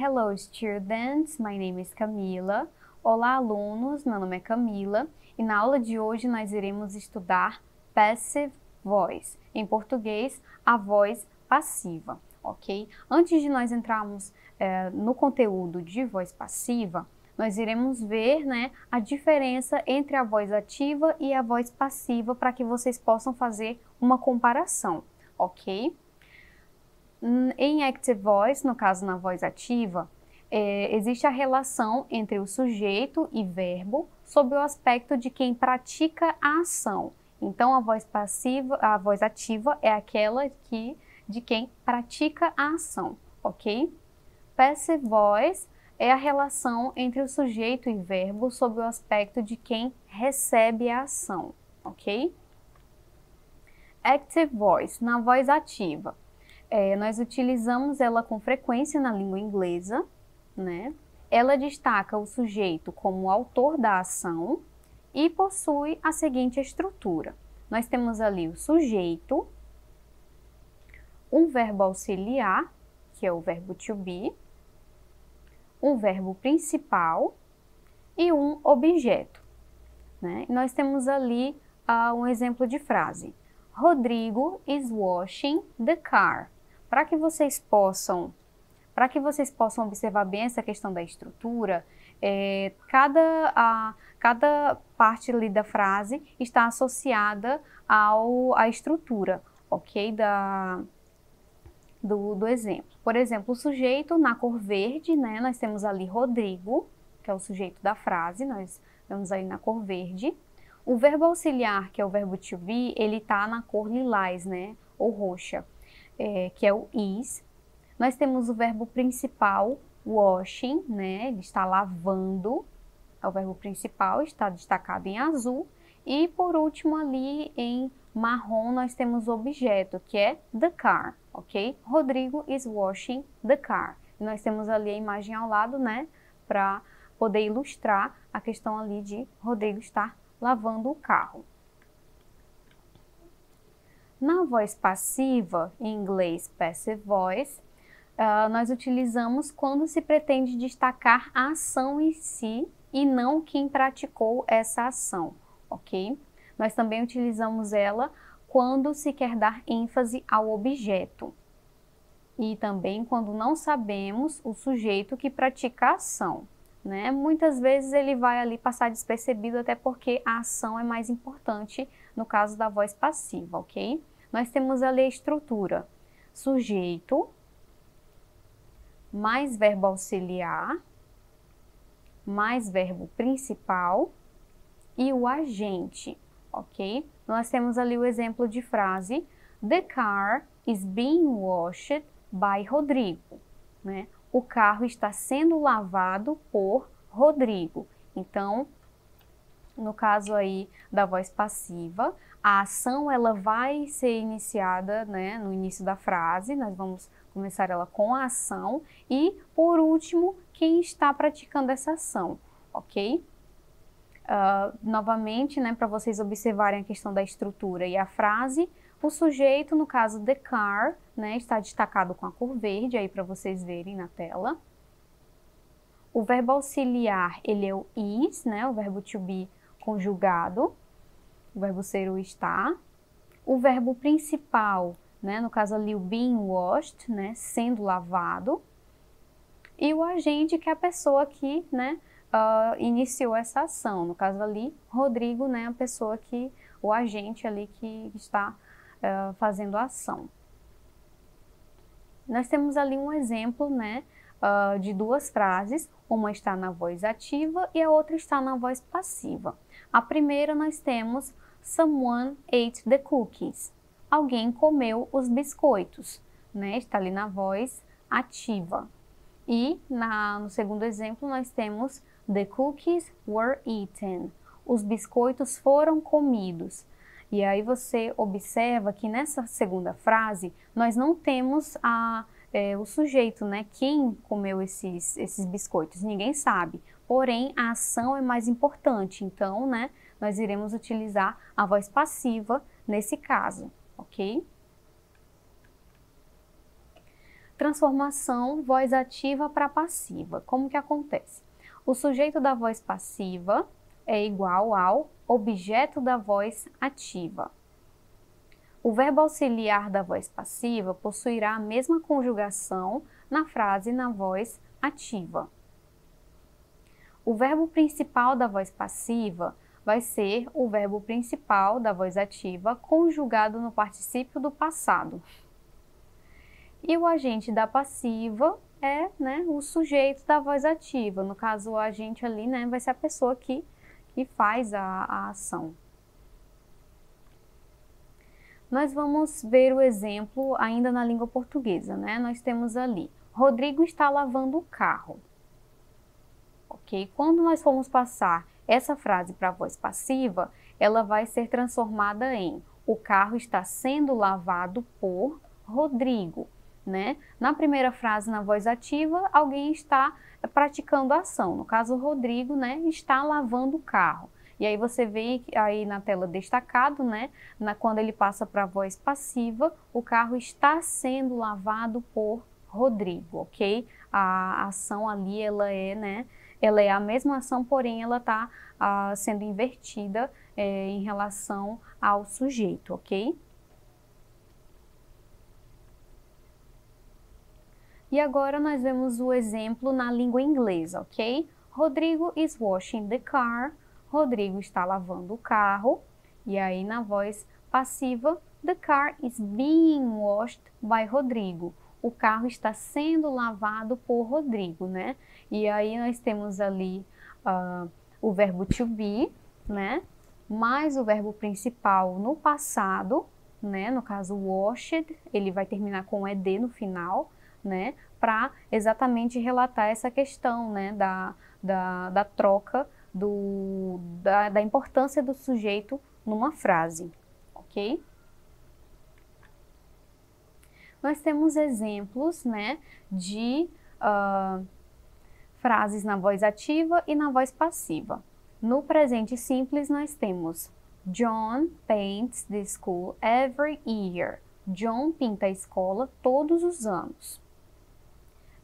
Hello students, my name is Camila. Olá alunos, meu nome é Camila e na aula de hoje nós iremos estudar passive voice, em português, a voz passiva, ok? Antes de nós entrarmos no conteúdo de voz passiva, nós iremos ver, né, a diferença entre a voz ativa e a voz passiva para que vocês possam fazer uma comparação, ok? Em active voice, no caso na voz ativa, existe a relação entre o sujeito e verbo sob o aspecto de quem pratica a ação. Então a voz passiva, a voz ativa é aquela de quem pratica a ação, ok? Passive voice é a relação entre o sujeito e verbo sob o aspecto de quem recebe a ação, ok? Active voice, na voz ativa. Nós utilizamos ela com frequência na língua inglesa, né? Ela destaca o sujeito como autor da ação e possui a seguinte estrutura. Nós temos ali o sujeito, um verbo auxiliar, que é o verbo to be, um verbo principal e um objeto, né? Nós temos ali um exemplo de frase. Rodrigo is washing the car. Para que vocês possam observar bem essa questão da estrutura, cada parte ali da frase está associada à estrutura, ok? Do exemplo. Por exemplo, o sujeito na cor verde, né? Nós temos ali Rodrigo, que é o sujeito da frase, nós vemos aí na cor verde. O verbo auxiliar, que é o verbo to be, ele está na cor lilás, né? Ou roxa, que é o is. Nós temos o verbo principal, washing, né? Ele está lavando, é o verbo principal, está destacado em azul. E por último ali em marrom nós temos o objeto, que é the car, ok? Rodrigo is washing the car. E nós temos ali a imagem ao lado, né? Para poder ilustrar a questão ali de Rodrigo estar lavando o carro. Na voz passiva, em inglês passive voice, nós utilizamos quando se pretende destacar a ação em si e não quem praticou essa ação, ok? Nós também utilizamos ela quando se quer dar ênfase ao objeto e também quando não sabemos o sujeito que pratica a ação, né? Muitas vezes ele vai ali passar despercebido até porque a ação é mais importante no caso da voz passiva, ok? Nós temos ali a estrutura sujeito, mais verbo auxiliar, mais verbo principal e o agente, ok? Nós temos ali o exemplo de frase The car is being washed by Rodrigo, né? O carro está sendo lavado por Rodrigo. Então, no caso aí da voz passiva, a ação ela vai ser iniciada, né, no início da frase, nós vamos começar ela com a ação e, por último, quem está praticando essa ação, ok? Novamente, né, para vocês observarem a questão da estrutura e a frase, o sujeito, no caso the car, né, está destacado com a cor verde, aí para vocês verem na tela. O verbo auxiliar, ele é o is, né, o verbo to be conjugado, o verbo ser o estar. O verbo principal, né, no caso ali o being washed, né, sendo lavado. E o agente, que é a pessoa que, né, iniciou essa ação. No caso ali, Rodrigo, né, a pessoa que, o agente ali que está fazendo a ação. Nós temos ali um exemplo, né, de duas frases, uma está na voz ativa e a outra está na voz passiva. A primeira nós temos Someone ate the cookies. Alguém comeu os biscoitos, né? Está ali na voz ativa. E no segundo exemplo nós temos The cookies were eaten. Os biscoitos foram comidos. E aí você observa que nessa segunda frase nós não temos o sujeito, né? Quem comeu esses biscoitos? Ninguém sabe. Porém, a ação é mais importante. Então, né? Nós iremos utilizar a voz passiva nesse caso, ok? Transformação voz ativa para passiva. Como que acontece? O sujeito da voz passiva é igual ao objeto da voz ativa. O verbo auxiliar da voz passiva possuirá a mesma conjugação na frase na voz ativa. O verbo principal da voz passiva vai ser o verbo principal da voz ativa conjugado no particípio do passado. E o agente da passiva é, o sujeito da voz ativa. No caso, o agente ali, vai ser a pessoa que faz a ação. Nós vamos ver o exemplo ainda na língua portuguesa, Nós temos ali, Rodrigo está lavando o carro. Ok? Quando nós formos passar essa frase para a voz passiva, ela vai ser transformada em o carro está sendo lavado por Rodrigo, Na primeira frase, na voz ativa, alguém está praticando a ação. No caso, o Rodrigo, está lavando o carro. E aí você vê aí na tela destacado, quando ele passa para a voz passiva, o carro está sendo lavado por Rodrigo, ok? A ação ali, ela é a mesma ação, porém ela está sendo invertida em relação ao sujeito, ok? E agora nós vemos o exemplo na língua inglesa, ok? Rodrigo is washing the car. Rodrigo está lavando o carro. E aí na voz passiva, the car is being washed by Rodrigo. O carro está sendo lavado por Rodrigo, E aí nós temos ali o verbo to be, mais o verbo principal no passado, No caso, washed, ele vai terminar com ed no final, para exatamente relatar essa questão, da troca, da importância do sujeito numa frase, ok? Nós temos exemplos, de frases na voz ativa e na voz passiva. No presente simples, nós temos John paints the school every year. John pinta a escola todos os anos.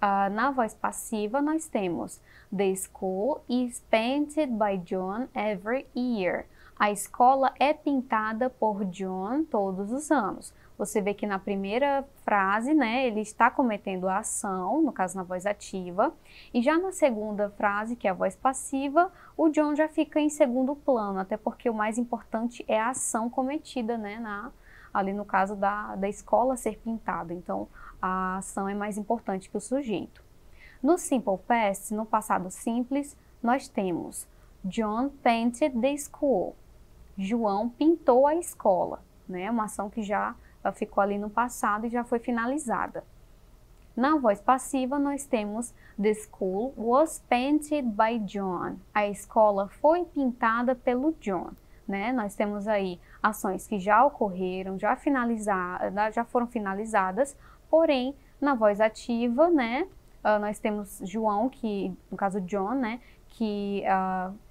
Na voz passiva, nós temos The school is painted by John every year. A escola é pintada por John todos os anos. Você vê que na primeira frase, ele está cometendo a ação, no caso na voz ativa, e já na segunda frase, que é a voz passiva, o John já fica em segundo plano, até porque o mais importante é a ação cometida, ali no caso da escola ser pintada. Então, a ação é mais importante que o sujeito. No simple past, no passado simples, nós temos John painted the school. João pintou a escola, Uma ação que já ficou ali no passado e já foi finalizada. Na voz passiva, nós temos The school was painted by John. A escola foi pintada pelo John. Nós temos aí ações que já ocorreram, já foram finalizadas, porém, na voz ativa, nós temos João, que, no caso John, que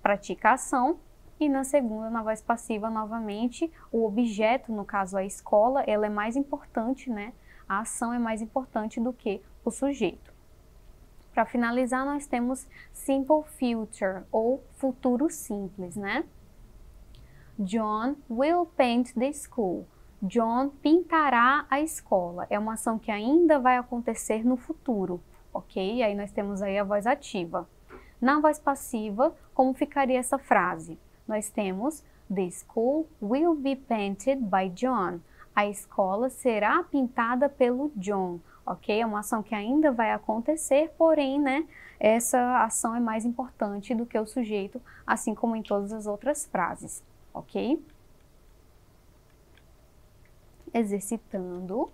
pratica a ação, e na segunda, na voz passiva, novamente, o objeto, no caso a escola, ela é mais importante, A ação é mais importante do que o sujeito. Para finalizar, nós temos simple future, ou futuro simples, John will paint the school. John pintará a escola. É uma ação que ainda vai acontecer no futuro, ok? Aí nós temos aí a voz ativa. Na voz passiva, como ficaria essa frase? Nós temos The school will be painted by John. A escola será pintada pelo John, ok? É uma ação que ainda vai acontecer, porém, essa ação é mais importante do que o sujeito, assim como em todas as outras frases, ok? Exercitando.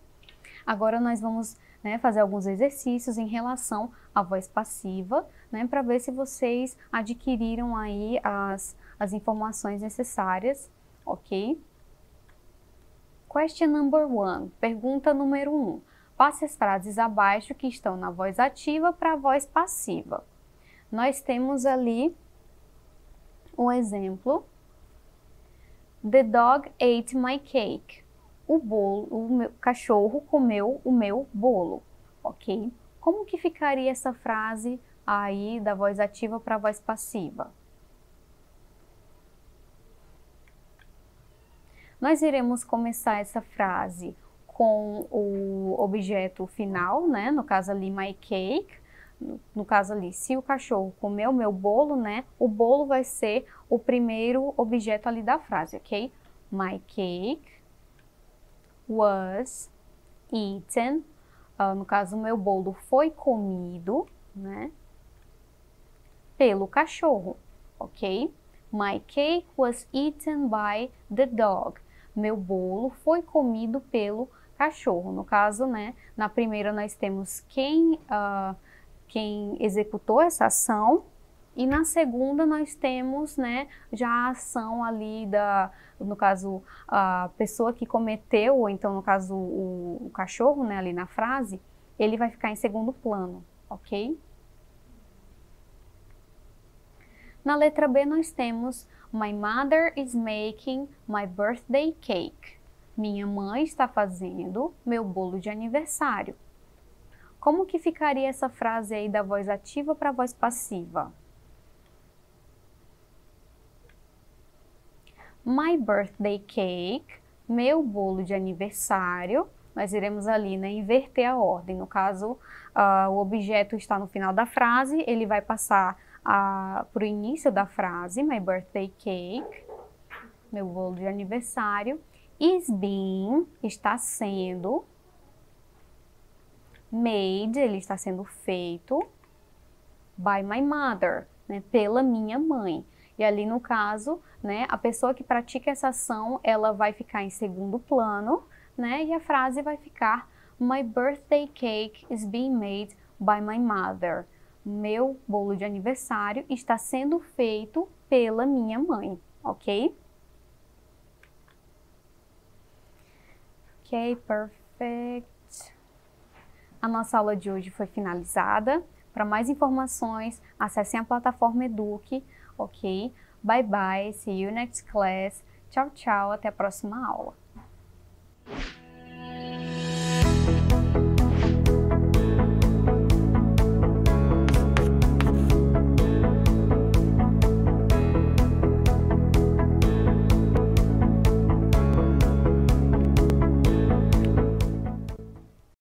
Agora nós vamos fazer alguns exercícios em relação à voz passiva, para ver se vocês adquiriram aí as informações necessárias, ok? Question number 1, pergunta número 1. Passe as frases abaixo que estão na voz ativa para a voz passiva. Nós temos ali um exemplo. The dog ate my cake. O meu cachorro comeu o meu bolo. ok? Como que ficaria essa frase aí da voz ativa para a voz passiva? Nós iremos começar essa frase com o objeto final, né? No caso ali, my cake. No caso ali, se o cachorro comeu meu bolo, né? O bolo vai ser o primeiro objeto ali da frase, ok? My cake was eaten. No caso, meu bolo foi comido, né? Pelo cachorro, ok? My cake was eaten by the dog. Meu bolo foi comido pelo cachorro. No caso, né? Na primeira nós temos quem executou essa ação, e na segunda nós temos, né, já a ação ali no caso, a pessoa que cometeu, ou então no caso o cachorro, né, ali na frase, ele vai ficar em segundo plano, ok? Na letra B nós temos My mother is making my birthday cake. Minha mãe está fazendo meu bolo de aniversário. Como que ficaria essa frase aí da voz ativa para a voz passiva? My birthday cake, meu bolo de aniversário. Nós iremos ali, né, inverter a ordem. No caso, o objeto está no final da frase, ele vai passar para o início da frase, my birthday cake, meu bolo de aniversário. Is being, está sendo. Made, ele está sendo feito. By my mother, né, pela minha mãe. E ali no caso, né, a pessoa que pratica essa ação, ela vai ficar em segundo plano, né, e a frase vai ficar My birthday cake is being made by my mother. Meu bolo de aniversário está sendo feito pela minha mãe, ok? Ok, perfect. A nossa aula de hoje foi finalizada. Para mais informações, acessem a plataforma Eduque, ok? Bye bye, see you next class. Tchau, tchau, até a próxima aula.